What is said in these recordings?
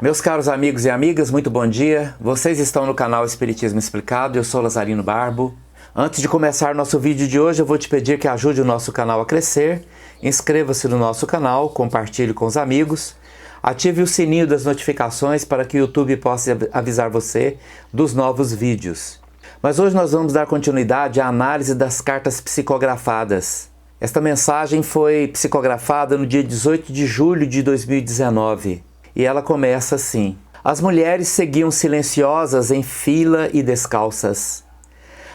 Meus caros amigos e amigas, muito bom dia. Vocês estão no canal Espiritismo Explicado, eu sou Lazarino Barbo. Antes de começar nosso vídeo de hoje, eu vou te pedir que ajude o nosso canal a crescer. Inscreva-se no nosso canal, compartilhe com os amigos. Ative o sininho das notificações para que o YouTube possa avisar você dos novos vídeos. Mas hoje nós vamos dar continuidade à análise das cartas psicografadas. Esta mensagem foi psicografada no dia 18 de julho de 2019. E ela começa assim: as mulheres seguiam silenciosas em fila e descalças.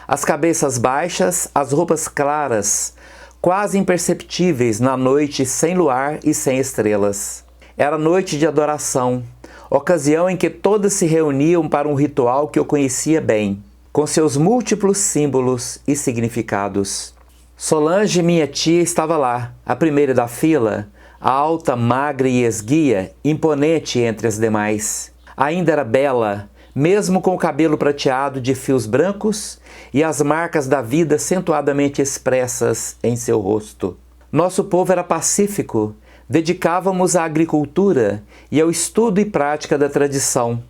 As cabeças baixas, as roupas claras, quase imperceptíveis na noite sem luar e sem estrelas. Era noite de adoração, ocasião em que todas se reuniam para um ritual que eu conhecia bem, com seus múltiplos símbolos e significados. Solange, minha tia, estava lá, a primeira da fila, alta, magra e esguia, imponente entre as demais. Ainda era bela, mesmo com o cabelo prateado de fios brancos e as marcas da vida acentuadamente expressas em seu rosto. Nosso povo era pacífico, dedicávamos à agricultura e ao estudo e prática da tradição,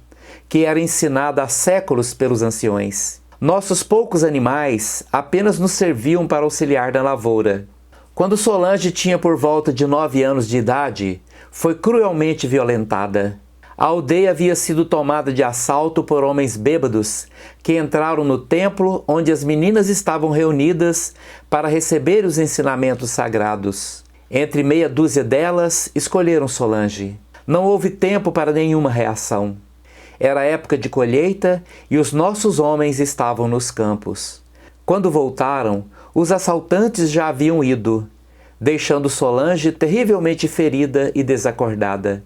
que era ensinada há séculos pelos anciões. Nossos poucos animais apenas nos serviam para auxiliar na lavoura. Quando Solange tinha por volta de 9 anos de idade, foi cruelmente violentada. A aldeia havia sido tomada de assalto por homens bêbados que entraram no templo onde as meninas estavam reunidas para receber os ensinamentos sagrados. Entre meia dúzia delas, escolheram Solange. Não houve tempo para nenhuma reação. Era época de colheita e os nossos homens estavam nos campos. Quando voltaram, os assaltantes já haviam ido, deixando Solange terrivelmente ferida e desacordada.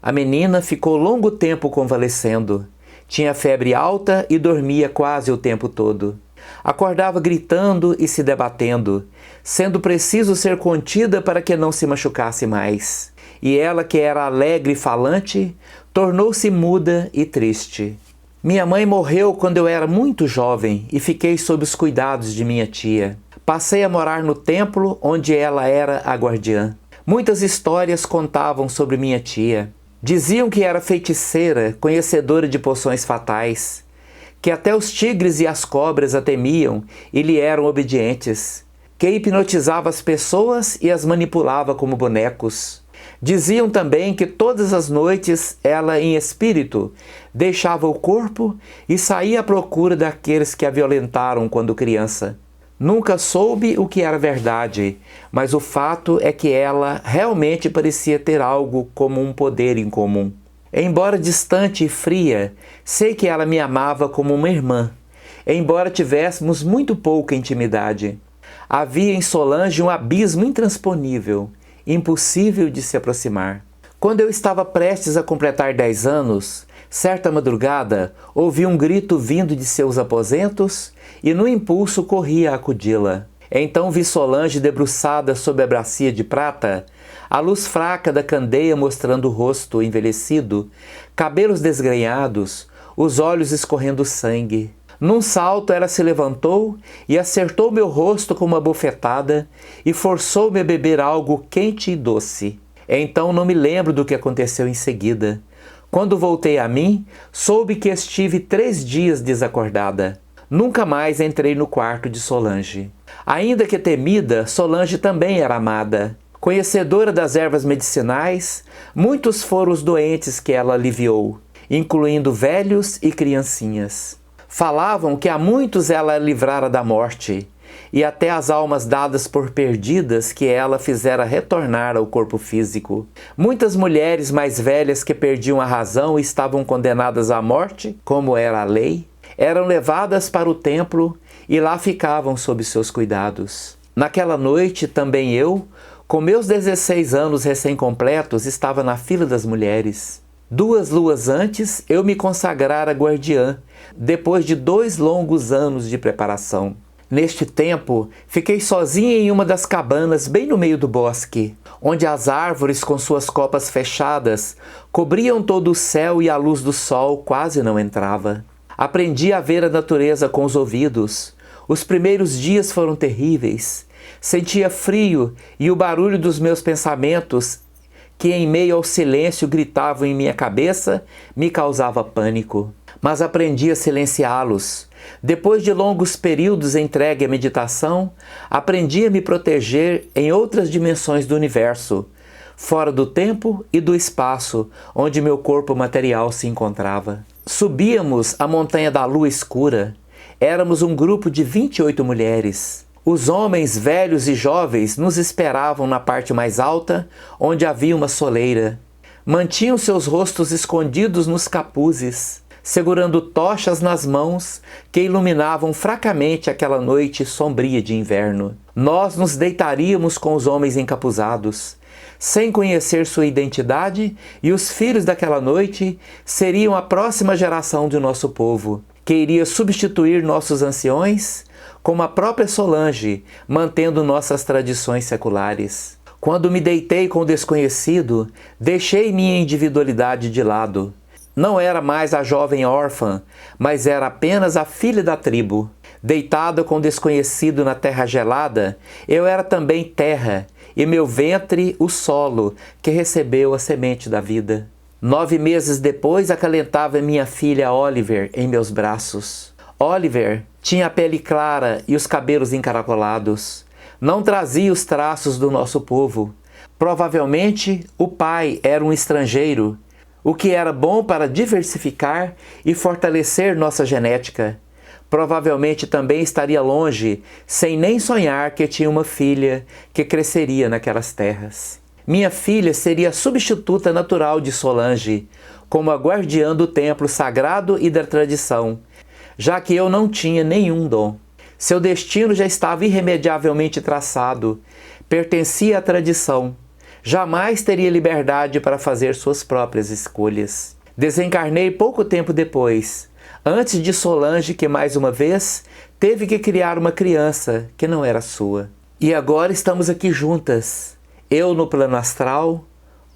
A menina ficou longo tempo convalescendo. Tinha febre alta e dormia quase o tempo todo. Acordava gritando e se debatendo, sendo preciso ser contida para que não se machucasse mais. E ela, que era alegre e falante, tornou-se muda e triste. Minha mãe morreu quando eu era muito jovem e fiquei sob os cuidados de minha tia. Passei a morar no templo onde ela era a guardiã. Muitas histórias contavam sobre minha tia. Diziam que era feiticeira, conhecedora de poções fatais, que até os tigres e as cobras a temiam e lhe eram obedientes, que hipnotizava as pessoas e as manipulava como bonecos. Diziam também que todas as noites ela, em espírito, deixava o corpo e saía à procura daqueles que a violentaram quando criança. Nunca soube o que era verdade, mas o fato é que ela realmente parecia ter algo como um poder incomum. Embora distante e fria, sei que ela me amava como uma irmã, embora tivéssemos muito pouca intimidade. Havia em Solange um abismo intransponível, impossível de se aproximar. Quando eu estava prestes a completar 10 anos, certa madrugada, ouvi um grito vindo de seus aposentos e no impulso corri a acudi-la. Então vi Solange debruçada sob a bacia de prata, a luz fraca da candeia mostrando o rosto envelhecido, cabelos desgrenhados, os olhos escorrendo sangue. Num salto ela se levantou e acertou meu rosto com uma bofetada e forçou-me a beber algo quente e doce. Então não me lembro do que aconteceu em seguida. Quando voltei a mim, soube que estive 3 dias desacordada. Nunca mais entrei no quarto de Solange. Ainda que temida, Solange também era amada. Conhecedora das ervas medicinais, muitos foram os doentes que ela aliviou, incluindo velhos e criancinhas. Falavam que a muitos ela livrara da morte, e até as almas dadas por perdidas que ela fizera retornar ao corpo físico. Muitas mulheres mais velhas que perdiam a razão e estavam condenadas à morte, como era a lei, eram levadas para o templo e lá ficavam sob seus cuidados. Naquela noite também eu, com meus 16 anos recém-completos, estava na fila das mulheres. 2 luas antes, eu me consagrara guardiã, depois de 2 longos anos de preparação. Neste tempo, fiquei sozinha em uma das cabanas bem no meio do bosque, onde as árvores com suas copas fechadas cobriam todo o céu e a luz do sol quase não entrava. Aprendi a ver a natureza com os ouvidos. Os primeiros dias foram terríveis. Sentia frio e o barulho dos meus pensamentos que em meio ao silêncio gritavam em minha cabeça me causava pânico. Mas aprendi a silenciá-los. Depois de longos períodos entregue à meditação, aprendi a me proteger em outras dimensões do universo, fora do tempo e do espaço onde meu corpo material se encontrava. Subíamos a montanha da lua escura. Éramos um grupo de 28 mulheres. Os homens velhos e jovens nos esperavam na parte mais alta, onde havia uma soleira. Mantinham seus rostos escondidos nos capuzes, segurando tochas nas mãos que iluminavam fracamente aquela noite sombria de inverno. Nós nos deitaríamos com os homens encapuzados, sem conhecer sua identidade, e os filhos daquela noite seriam a próxima geração do nosso povo, que iria substituir nossos anciões, como a própria Solange, mantendo nossas tradições seculares. Quando me deitei com o desconhecido, deixei minha individualidade de lado. Não era mais a jovem órfã, mas era apenas a filha da tribo. Deitada com o desconhecido na terra gelada, eu era também terra, e meu ventre o solo que recebeu a semente da vida. 9 meses depois, acalentava minha filha Oliver em meus braços. Oliver tinha a pele clara e os cabelos encaracolados. Não trazia os traços do nosso povo. Provavelmente, o pai era um estrangeiro, o que era bom para diversificar e fortalecer nossa genética. Provavelmente também estaria longe, sem nem sonhar que tinha uma filha que cresceria naquelas terras. Minha filha seria a substituta natural de Solange, como a guardiã do templo sagrado e da tradição, já que eu não tinha nenhum dom. Seu destino já estava irremediavelmente traçado, pertencia à tradição. Jamais teria liberdade para fazer suas próprias escolhas. Desencarnei pouco tempo depois, antes de Solange, que mais uma vez teve que criar uma criança que não era sua. E agora estamos aqui juntas, eu no plano astral,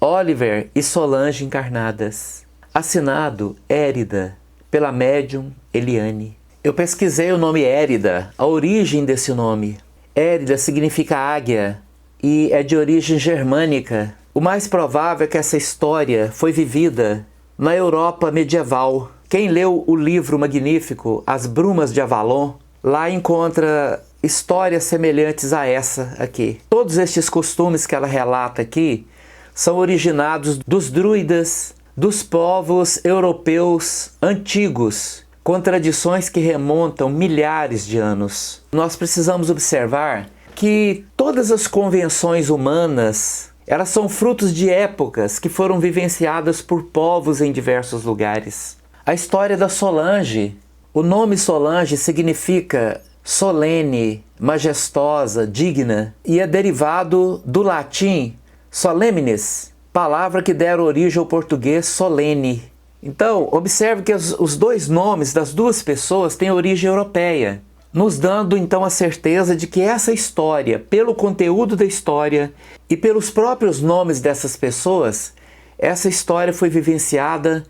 Oliver e Solange encarnadas. Assinado Érida, pela médium Eliane. Eu pesquisei o nome Érida, a origem desse nome. Érida significa águia e é de origem germânica. O mais provável é que essa história foi vivida na Europa medieval. Quem leu o livro magnífico As Brumas de Avalon, lá encontra histórias semelhantes a essa aqui. Todos estes costumes que ela relata aqui são originados dos druidas, dos povos europeus antigos, com tradições que remontam milhares de anos. Nós precisamos observar que todas as convenções humanas, elas são frutos de épocas que foram vivenciadas por povos em diversos lugares. A história da Solange, o nome Solange significa solene, majestosa, digna, e é derivado do latim solemnis, palavra que dera origem ao português solene. Então, observe que os dois nomes das duas pessoas têm origem europeia, nos dando então a certeza de que essa história, pelo conteúdo da história e pelos próprios nomes dessas pessoas, essa história foi vivenciada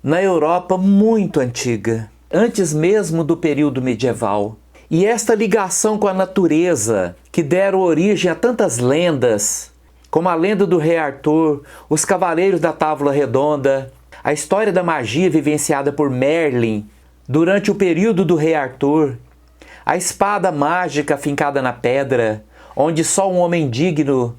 na Europa muito antiga, antes mesmo do período medieval. E esta ligação com a natureza, que deram origem a tantas lendas, como a lenda do Rei Arthur, os Cavaleiros da Távola Redonda, a história da magia vivenciada por Merlin durante o período do Rei Arthur, a espada mágica fincada na pedra, onde só um homem digno,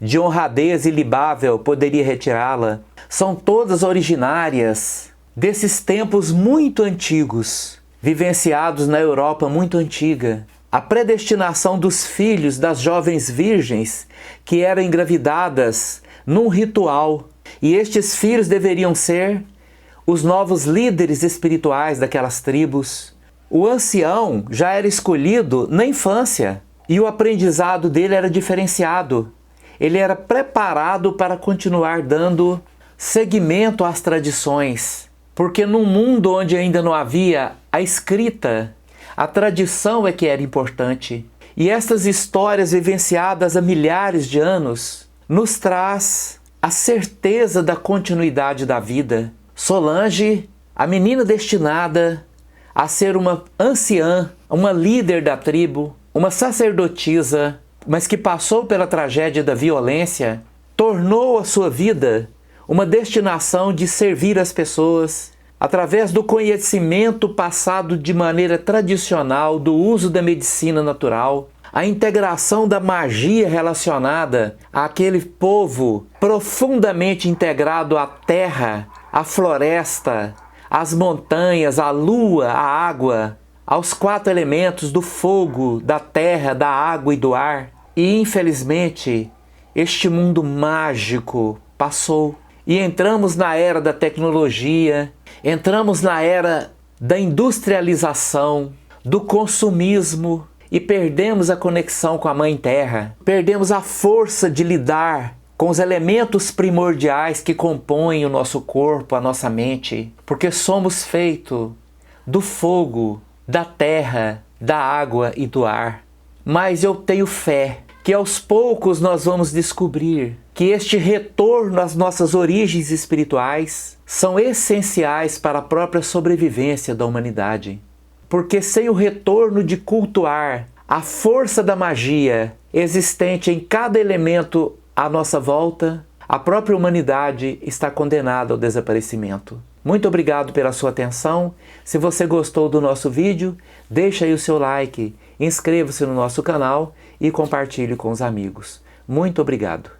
de honradez ilibável, poderia retirá-la, são todas originárias desses tempos muito antigos, vivenciados na Europa muito antiga. A predestinação dos filhos das jovens virgens que eram engravidadas num ritual, e estes filhos deveriam ser os novos líderes espirituais daquelas tribos. O ancião já era escolhido na infância e o aprendizado dele era diferenciado. Ele era preparado para continuar dando seguimento às tradições, porque num mundo onde ainda não havia a escrita, a tradição é que era importante. E estas histórias vivenciadas há milhares de anos nos traz a certeza da continuidade da vida. Solange, a menina destinada a ser uma anciã, uma líder da tribo, uma sacerdotisa, mas que passou pela tragédia da violência, tornou a sua vida uma destinação de servir as pessoas através do conhecimento passado de maneira tradicional do uso da medicina natural, a integração da magia relacionada àquele povo profundamente integrado à terra, à floresta, às montanhas, à lua, à água, aos 4 elementos do fogo, da terra, da água e do ar. E infelizmente, este mundo mágico passou e entramos na era da tecnologia, entramos na era da industrialização, do consumismo e perdemos a conexão com a Mãe Terra. Perdemos a força de lidar com os elementos primordiais que compõem o nosso corpo, a nossa mente, porque somos feitos do fogo, da terra, da água e do ar. Mas eu tenho fé que aos poucos nós vamos descobrir que este retorno às nossas origens espirituais são essenciais para a própria sobrevivência da humanidade. Porque sem o retorno de cultuar a força da magia existente em cada elemento à nossa volta, a própria humanidade está condenada ao desaparecimento. Muito obrigado pela sua atenção. Se você gostou do nosso vídeo, deixa aí o seu like, inscreva-se no nosso canal e compartilhe com os amigos. Muito obrigado.